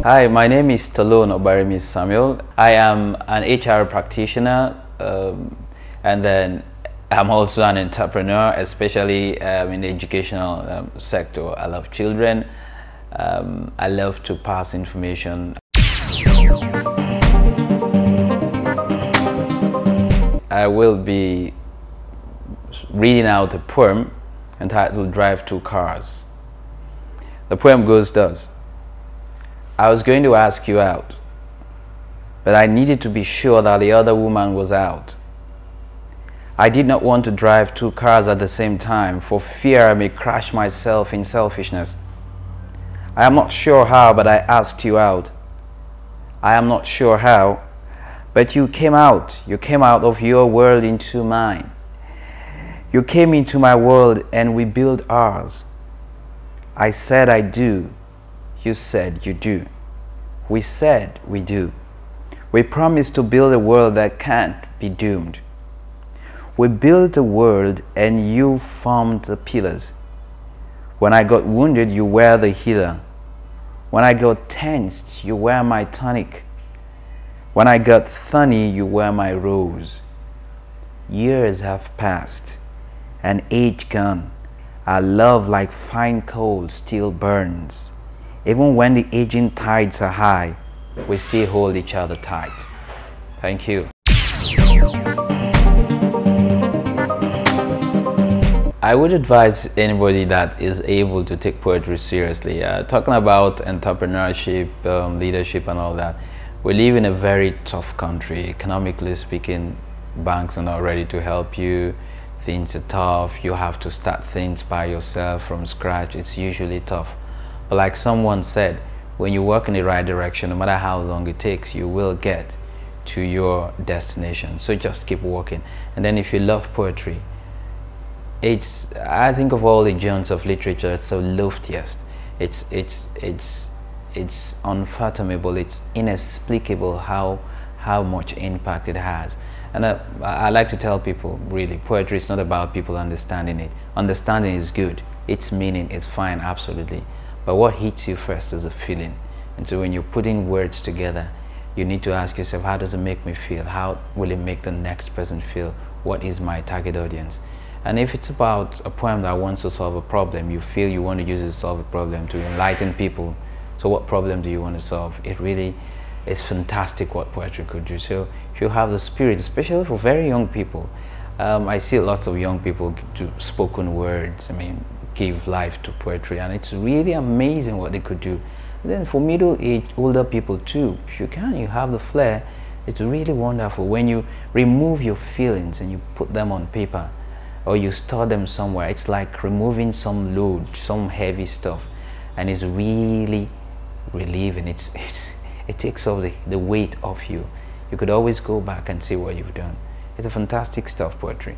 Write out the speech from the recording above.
Hi, my name is Stallone-Obaraemi Samuel. I am an HR practitioner, and then I'm also an entrepreneur, especially in the educational sector. I love children. I love to pass information. I will be reading out a poem entitled Drive Two Cars. The poem goes thus. I was going to ask you out, but I needed to be sure that the other woman was out. I did not want to drive two cars at the same time for fear I may crash myself in selfishness. I am not sure how, but I asked you out. I am not sure how, but you came out. You came out of your world into mine. You came into my world and we built ours. I said I do. You said you do. We said we do. We promised to build a world that can't be doomed. We built a world and you formed the pillars. When I got wounded, you were the healer. When I got tensed, you were my tonic. When I got thorny, you were my rose. Years have passed, and age gone. Our love like fine coal still burns. Even when the aging tides are high, we still hold each other tight. Thank you. I would advise anybody that is able to take poetry seriously. Talking about entrepreneurship, leadership and all that, we live in a very tough country. Economically speaking, banks are not ready to help you. Things are tough. You have to start things by yourself from scratch. It's usually tough. But like someone said, when you work in the right direction, no matter how long it takes, you will get to your destination. So just keep working. And then if you love poetry, I think of all the genres of literature, it's the loftiest. It's unfathomable. It's inexplicable how much impact it has. And I like to tell people, really, poetry is not about people understanding it. Understanding is good. Its meaning is fine, absolutely. But what hits you first is a feeling. And so when you're putting words together, you need to ask yourself, how does it make me feel? How will it make the next person feel? What is my target audience? And if it's about a poem that wants to solve a problem, you feel you want to use it to solve a problem, to enlighten people. So what problem do you want to solve? It really is fantastic what poetry could do. So if you have the spirit, especially for very young people, I see lots of young people do spoken words. I mean, give life to poetry, and it's really amazing what they could do. And then for middle-aged, older people too, if you can, you have the flair. It's really wonderful when you remove your feelings and you put them on paper, or you store them somewhere. It's like removing some load, some heavy stuff, and it's really relieving. It takes off the weight off you. You could always go back and see what you've done. It's a fantastic stuff, poetry.